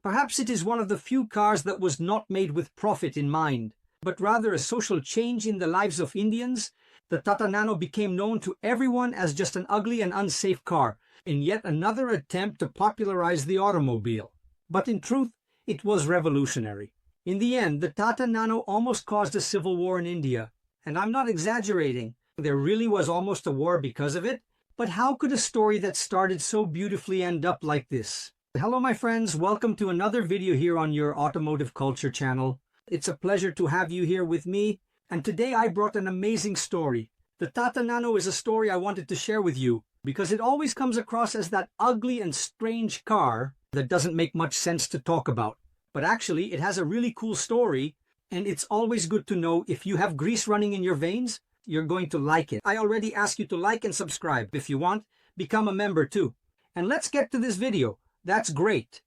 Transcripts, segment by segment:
Perhaps it is one of the few cars that was not made with profit in mind, but rather a social change in the lives of Indians. The Tata Nano became known to everyone as just an ugly and unsafe car, in yet another attempt to popularize the automobile. But in truth, it was revolutionary. In the end, the Tata Nano almost caused a civil war in India. And I'm not exaggerating. There really was almost a war because of it. But how could a story that started so beautifully end up like this? Hello my friends, welcome to another video here on your Automotive Culture channel. It's a pleasure to have you here with me. And today I brought an amazing story. The Tata Nano is a story I wanted to share with you because it always comes across as that ugly and strange car that doesn't make much sense to talk about. But actually it has a really cool story. And it's always good to know if you have grease running in your veins, you're going to like it. I already asked you to like and subscribe. If you want, become a member too. And let's get to this video. That's great.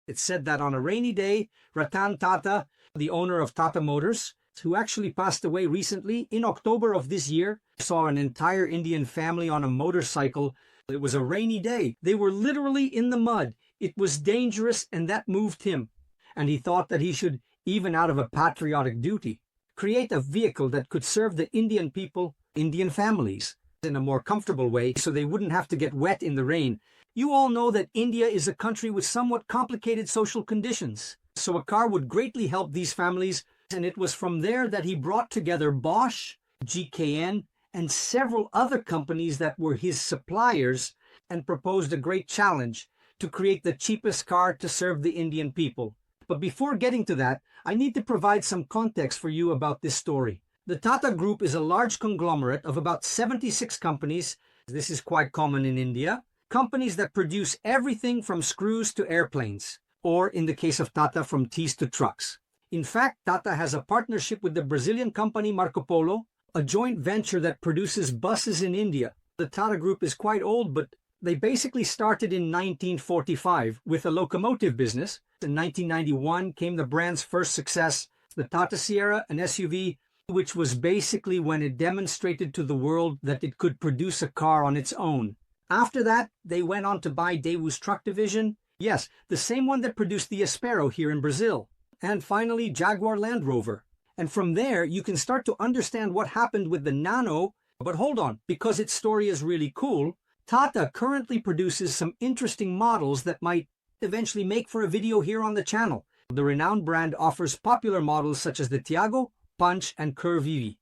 It's said that on a rainy day, Ratan Tata, the owner of Tata Motors, who actually passed away recently in October of this year, saw an entire Indian family on a motorcycle. It was a rainy day. They were literally in the mud. It was dangerous and that moved him. And he thought that he should, even out of a patriotic duty, create a vehicle that could serve the Indian people, Indian families, in a more comfortable way so they wouldn't have to get wet in the rain. You all know that India is a country with somewhat complicated social conditions, so a car would greatly help these families, and it was from there that he brought together Bosch, GKN, and several other companies that were his suppliers and proposed a great challenge to create the cheapest car to serve the Indian people. But before getting to that, I need to provide some context for you about this story. The Tata Group is a large conglomerate of about 76 companies. This is quite common in India. Companies that produce everything from screws to airplanes, or in the case of Tata, from teas to trucks. In fact, Tata has a partnership with the Brazilian company Marco Polo, a joint venture that produces buses in India. The Tata Group is quite old, but they basically started in 1945 with a locomotive business. In 1991 came the brand's first success, the Tata Sierra, an SUV, which was basically when it demonstrated to the world that it could produce a car on its own. After that, they went on to buy Daewoo's truck division. Yes, the same one that produced the Espero here in Brazil. And finally, Jaguar Land Rover. And from there, you can start to understand what happened with the Nano. But hold on, because its story is really cool, Tata currently produces some interesting models that might eventually make for a video here on the channel. The renowned brand offers popular models such as the Tiago, Punch, and Curvv,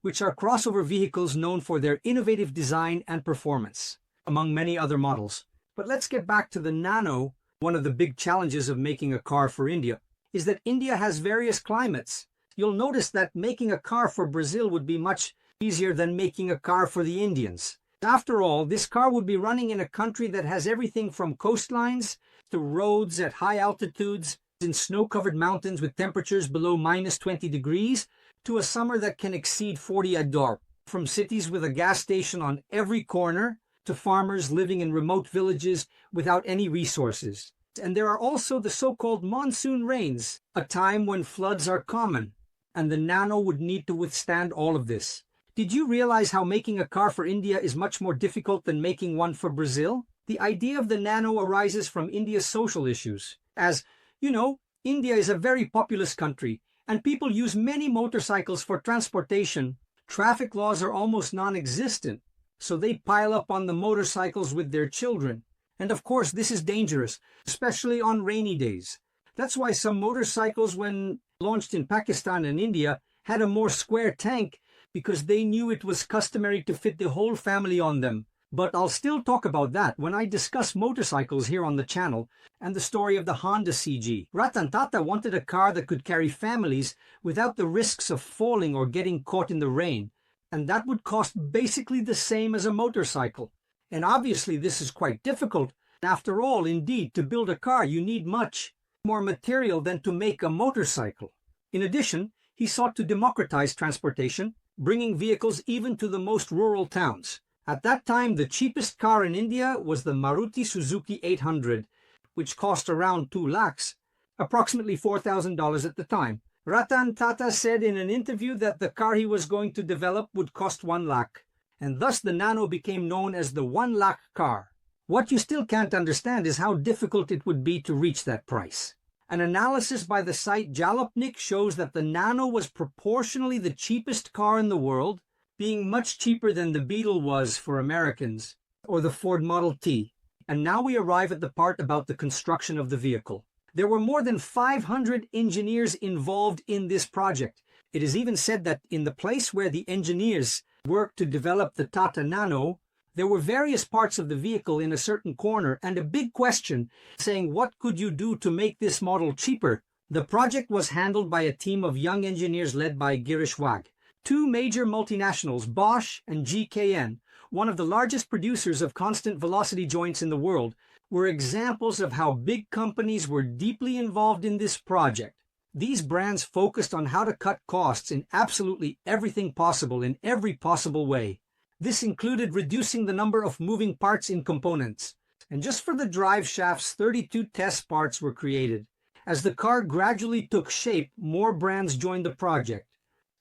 which are crossover vehicles known for their innovative design and performance, among many other models. But let's get back to the Nano. One of the big challenges of making a car for India is that India has various climates. You'll notice that making a car for Brazil would be much easier than making a car for the Indians. After all, this car would be running in a country that has everything from coastlines to roads at high altitudes, in snow-covered mountains with temperatures below -20 degrees, to a summer that can exceed 40 ador, from cities with a gas station on every corner to farmers living in remote villages without any resources. And there are also the so-called monsoon rains, a time when floods are common, and the Nano would need to withstand all of this. Did you realize how making a car for India is much more difficult than making one for Brazil? The idea of the Nano arises from India's social issues. As you know, India is a very populous country, and people use many motorcycles for transportation. Traffic laws are almost non-existent, so they pile up on the motorcycles with their children. And of course, this is dangerous, especially on rainy days. That's why some motorcycles, when launched in Pakistan and India, had a more square tank because they knew it was customary to fit the whole family on them. But I'll still talk about that when I discuss motorcycles here on the channel and the story of the Honda CG. Ratan Tata wanted a car that could carry families without the risks of falling or getting caught in the rain, and that would cost basically the same as a motorcycle. And obviously this is quite difficult. After all, indeed, to build a car you need much more material than to make a motorcycle. In addition, he sought to democratize transportation, bringing vehicles even to the most rural towns. At that time, the cheapest car in India was the Maruti Suzuki 800, which cost around 2 lakhs, approximately $4,000 at the time. Ratan Tata said in an interview that the car he was going to develop would cost 1 lakh, and thus the Nano became known as the 1 lakh car. What you still can't understand is how difficult it would be to reach that price. An analysis by the site Jalopnik shows that the Nano was proportionally the cheapest car in the world, being much cheaper than the Beetle was for Americans, or the Ford Model T. And now we arrive at the part about the construction of the vehicle. There were more than 500 engineers involved in this project. It is even said that in the place where the engineers worked to develop the Tata Nano, there were various parts of the vehicle in a certain corner and a big question saying, what could you do to make this model cheaper? The project was handled by a team of young engineers led by Girish Wag. Two major multinationals, Bosch and GKN, one of the largest producers of constant velocity joints in the world, were examples of how big companies were deeply involved in this project. These brands focused on how to cut costs in absolutely everything possible in every possible way. This included reducing the number of moving parts in components. And just for the drive shafts, 32 test parts were created. As the car gradually took shape, more brands joined the project.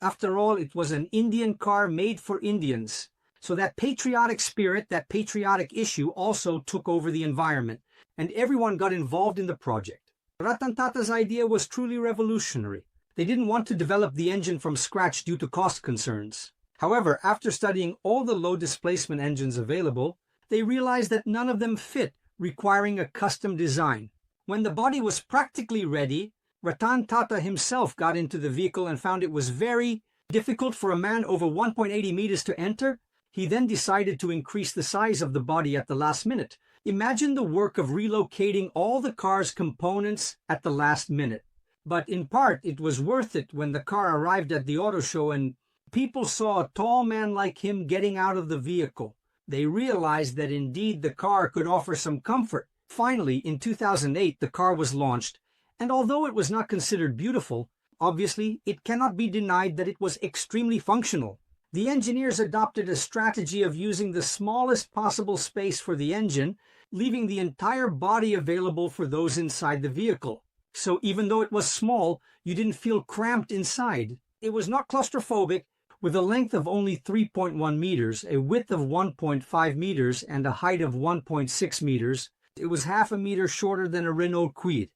After all, it was an Indian car made for Indians. So that patriotic spirit, that patriotic issue also took over the environment, and everyone got involved in the project. Ratan Tata's idea was truly revolutionary. They didn't want to develop the engine from scratch due to cost concerns. However, after studying all the low displacement engines available, they realized that none of them fit, requiring a custom design. When the body was practically ready, Ratan Tata himself got into the vehicle and found it was very difficult for a man over 1.80 meters to enter. He then decided to increase the size of the body at the last minute. Imagine the work of relocating all the car's components at the last minute. But in part, it was worth it when the car arrived at the auto show and people saw a tall man like him getting out of the vehicle. They realized that indeed the car could offer some comfort. Finally, in 2008, the car was launched, and although it was not considered beautiful, obviously it cannot be denied that it was extremely functional. The engineers adopted a strategy of using the smallest possible space for the engine, leaving the entire body available for those inside the vehicle. So even though it was small, you didn't feel cramped inside. It was not claustrophobic, with a length of only 3.1 meters, a width of 1.5 meters, and a height of 1.6 meters. It was half a meter shorter than a Renault Kwid.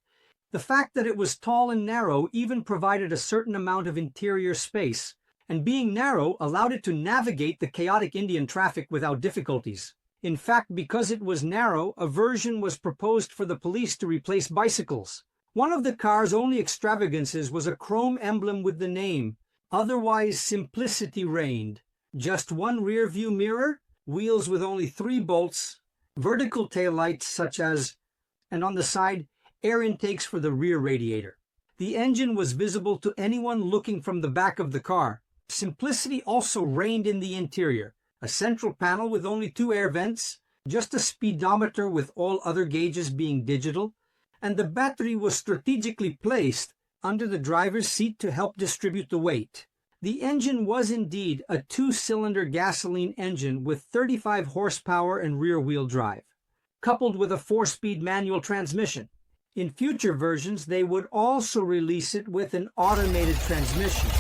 The fact that it was tall and narrow even provided a certain amount of interior space, and being narrow allowed it to navigate the chaotic Indian traffic without difficulties. In fact, because it was narrow, a version was proposed for the police to replace bicycles. One of the car's only extravagances was a chrome emblem with the name. Otherwise, simplicity reigned. Just one rear-view mirror, wheels with only 3 bolts, vertical taillights and on the side, air intakes for the rear radiator. The engine was visible to anyone looking from the back of the car. Simplicity also reigned in the interior. A central panel with only 2 air vents, just a speedometer with all other gauges being digital, and the battery was strategically placed under the driver's seat to help distribute the weight. The engine was indeed a 2-cylinder gasoline engine with 35 horsepower and rear-wheel drive, coupled with a 4-speed manual transmission. In future versions, they would also release it with an automated transmission.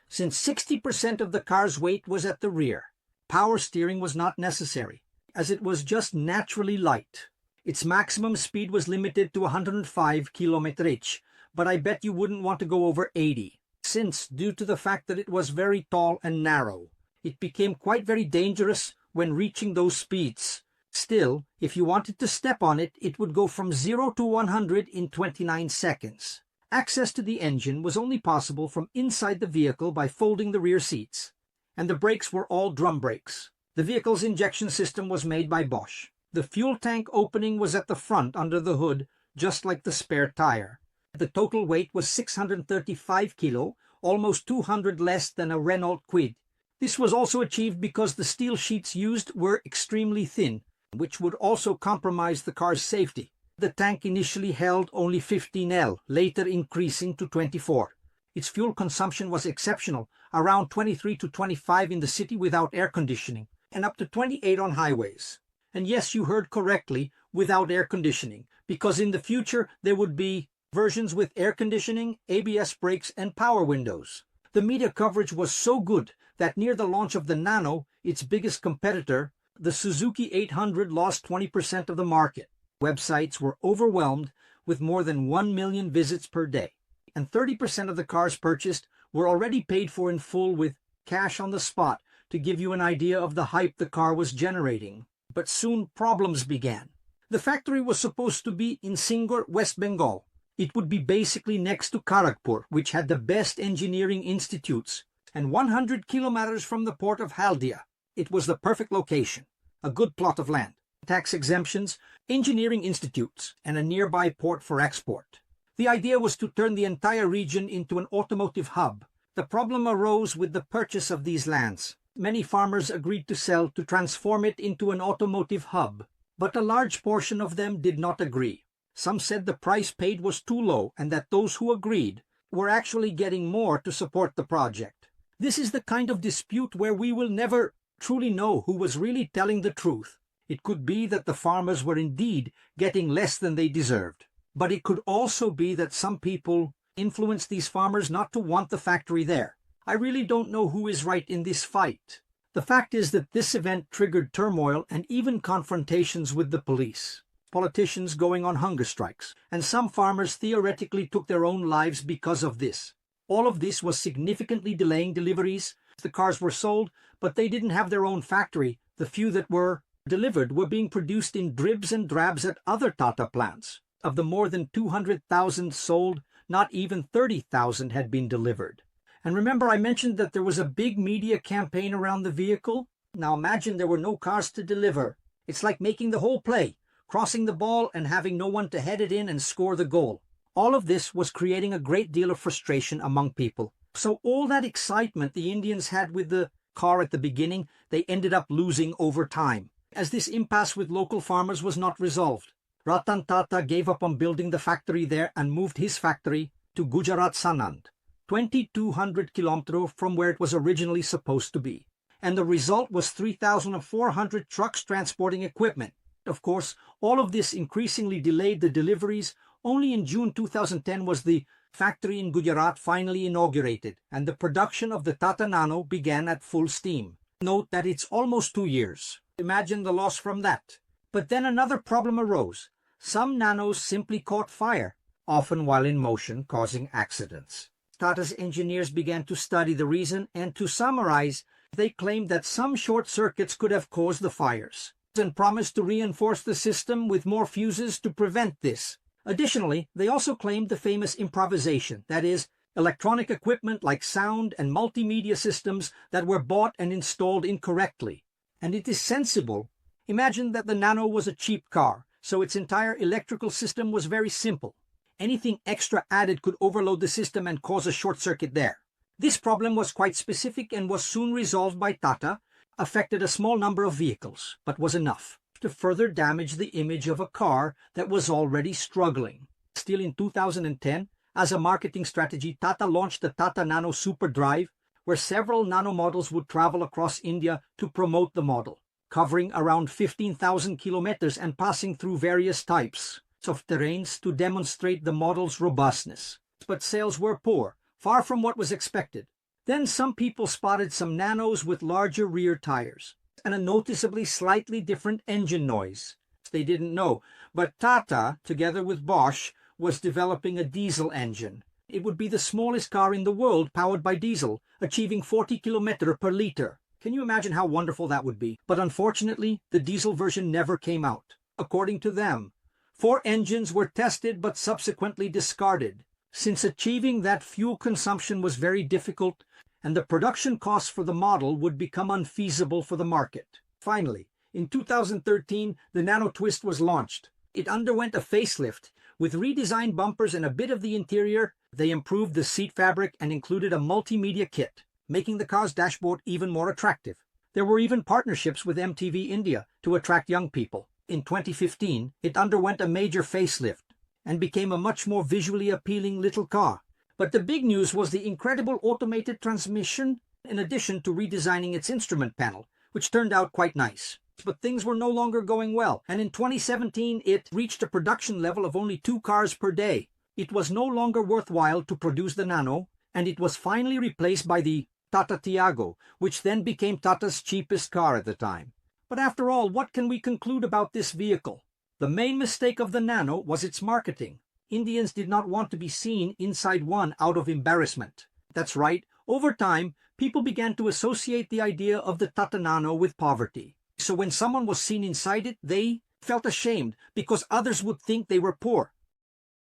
Since 60% of the car's weight was at the rear, power steering was not necessary, as it was just naturally light. Its maximum speed was limited to 105 km/h, but I bet you wouldn't want to go over 80, since, due to the fact that it was very tall and narrow, it became quite very dangerous when reaching those speeds. Still, if you wanted to step on it, it would go from 0 to 100 in 29 seconds. Access to the engine was only possible from inside the vehicle by folding the rear seats, and the brakes were all drum brakes. The vehicle's injection system was made by Bosch. The fuel tank opening was at the front under the hood, just like the spare tire. The total weight was 635 kilo, almost 200 less than a Renault Kwid. This was also achieved because the steel sheets used were extremely thin, which would also compromise the car's safety. The tank initially held only 15 L, later increasing to 24. Its fuel consumption was exceptional, around 23 to 25 in the city without air conditioning, and up to 28 on highways. And yes, you heard correctly, without air conditioning, because in the future there would be versions with air conditioning, ABS brakes, and power windows. The media coverage was so good that near the launch of the Nano, its biggest competitor, the Suzuki 800 lost 20% of the market. Websites were overwhelmed with more than 1 million visits per day, and 30% of the cars purchased were already paid for in full with cash on the spot, to give you an idea of the hype the car was generating. But soon problems began. The factory was supposed to be in Singor, West Bengal. It would be basically next to Kharagpur, which had the best engineering institutes, and 100 kilometers from the port of Haldia. It was the perfect location, a good plot of land, tax exemptions, engineering institutes, and a nearby port for export. The idea was to turn the entire region into an automotive hub. The problem arose with the purchase of these lands. Many farmers agreed to sell to transform it into an automotive hub, but a large portion of them did not agree. Some said the price paid was too low and that those who agreed were actually getting more to support the project. This is the kind of dispute where we will never truly know who was really telling the truth. It could be that the farmers were indeed getting less than they deserved, but it could also be that some people influenced these farmers not to want the factory there. I really don't know who is right in this fight. The fact is that this event triggered turmoil and even confrontations with the police, politicians going on hunger strikes, and some farmers theoretically took their own lives because of this. All of this was significantly delaying deliveries. The cars were sold, but they didn't have their own factory. The few that were delivered were being produced in dribs and drabs at other Tata plants. Of the more than 200,000 sold, not even 30,000 had been delivered. And remember I mentioned that there was a big media campaign around the vehicle? Now imagine there were no cars to deliver. It's like making the whole play, crossing the ball and having no one to head it in and score the goal. All of this was creating a great deal of frustration among people. So all that excitement the Indians had with the car at the beginning, they ended up losing over time, as this impasse with local farmers was not resolved. Ratan Tata gave up on building the factory there and moved his factory to Gujarat Sanand, 2,200 kilometers from where it was originally supposed to be. And the result was 3,400 trucks transporting equipment. Of course, all of this increasingly delayed the deliveries. Only in June 2010 was the factory in Gujarat finally inaugurated, and the production of the Tata Nano began at full steam. Note that it's almost 2 years. Imagine the loss from that. But then another problem arose. Some nanos simply caught fire, often while in motion, causing accidents. Tata's engineers began to study the reason, and to summarize, they claimed that some short circuits could have caused the fires, and promised to reinforce the system with more fuses to prevent this. Additionally, they also claimed the famous improvisation, that is, electronic equipment like sound and multimedia systems that were bought and installed incorrectly. And it is sensible. Imagine that the Nano was a cheap car, so its entire electrical system was very simple. Anything extra added could overload the system and cause a short circuit there. This problem was quite specific and was soon resolved by Tata, affected a small number of vehicles, but was enough to further damage the image of a car that was already struggling. Still in 2010, as a marketing strategy, Tata launched the Tata Nano Super Drive, where several Nano models would travel across India to promote the model, covering around 15,000 kilometers and passing through various types of terrains to demonstrate the model's robustness. But sales were poor, far from what was expected. Then some people spotted some Nanos with larger rear tires and a noticeably slightly different engine noise. They didn't know, but Tata, together with Bosch, was developing a diesel engine. It would be the smallest car in the world powered by diesel, achieving 40 kilometers per liter. Can you imagine how wonderful that would be? But unfortunately, the diesel version never came out. According to them, 4 engines were tested but subsequently discarded, since achieving that fuel consumption was very difficult and the production costs for the model would become unfeasible for the market. Finally, in 2013, the Nano Twist was launched. It underwent a facelift. With redesigned bumpers and a bit of the interior, they improved the seat fabric and included a multimedia kit, making the car's dashboard even more attractive. There were even partnerships with MTV India to attract young people. In 2015, it underwent a major facelift and became a much more visually appealing little car. But the big news was the incredible automated transmission, in addition to redesigning its instrument panel, which turned out quite nice. But things were no longer going well, and in 2017 it reached a production level of only 2 cars per day. it was no longer worthwhile to produce the Nano, and it was finally replaced by the Tata Tiago, which then became Tata's cheapest car at the time. But after all, what can we conclude about this vehicle? The main mistake of the Nano was its marketing. Indians did not want to be seen inside one out of embarrassment. That's right, over time, people began to associate the idea of the Tata Nano with poverty. So when someone was seen inside it, they felt ashamed because others would think they were poor.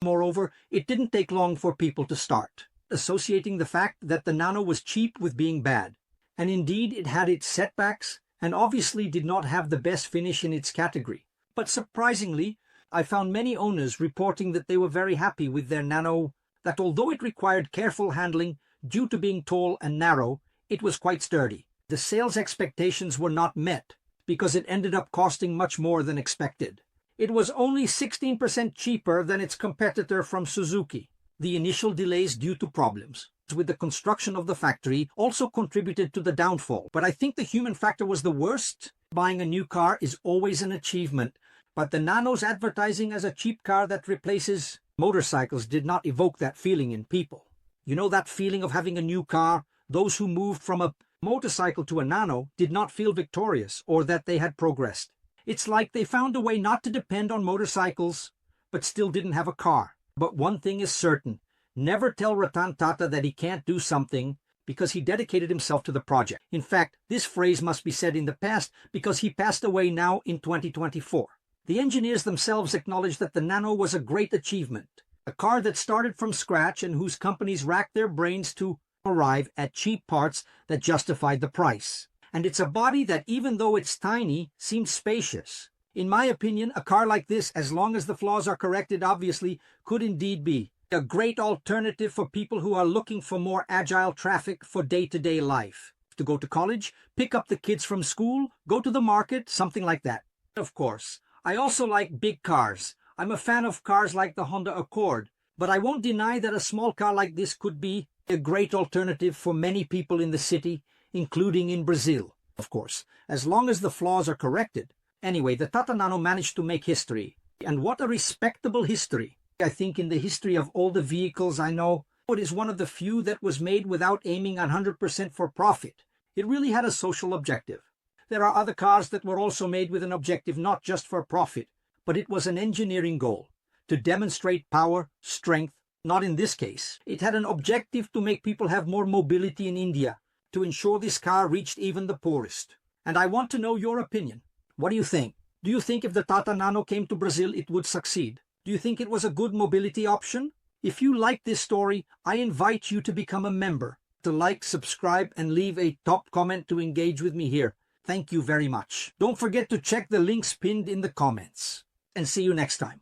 Moreover, it didn't take long for people to start associating the fact that the Nano was cheap with being bad. And indeed, it had its setbacks and obviously did not have the best finish in its category. But surprisingly, I found many owners reporting that they were very happy with their Nano, that although it required careful handling due to being tall and narrow, it was quite sturdy. The sales expectations were not met because it ended up costing much more than expected. It was only 16% cheaper than its competitor from Suzuki. The initial delays due to problems with the construction of the factory also contributed to the downfall. But I think the human factor was the worst. Buying a new car is always an achievement, but the Nano's advertising as a cheap car that replaces motorcycles did not evoke that feeling in people. You know that feeling of having a new car? Those who moved from a motorcycle to a Nano did not feel victorious or that they had progressed. It's like they found a way not to depend on motorcycles, but still didn't have a car. But one thing is certain, never tell Ratan Tata that he can't do something because he dedicated himself to the project. In fact, this phrase must be said in the past because he passed away now in 2024. The engineers themselves acknowledged that the Nano was a great achievement, a car that started from scratch and whose companies racked their brains to arrive at cheap parts that justified the price. And it's a body that, even though it's tiny, seems spacious. In my opinion, a car like this, as long as the flaws are corrected obviously, could indeed be a great alternative for people who are looking for more agile traffic for day-to-day life. To go to college, pick up the kids from school, go to the market, something like that. Of course, I also like big cars. I'm a fan of cars like the Honda Accord, but I won't deny that a small car like this could be a great alternative for many people in the city, including in Brazil, of course, as long as the flaws are corrected. Anyway, the Tata Nano managed to make history. And what a respectable history. I think in the history of all the vehicles I know, it is one of the few that was made without aiming 100% for profit. It really had a social objective. There are other cars that were also made with an objective not just for profit, but it was an engineering goal, to demonstrate power, strength. Not in this case. It had an objective to make people have more mobility in India, to ensure this car reached even the poorest. And I want to know your opinion. What do you think? Do you think if the Tata Nano came to Brazil, it would succeed? Do you think it was a good mobility option? If you like this story, I invite you to become a member, to like, subscribe, and leave a top comment to engage with me here. Thank you very much. Don't forget to check the links pinned in the comments. And see you next time.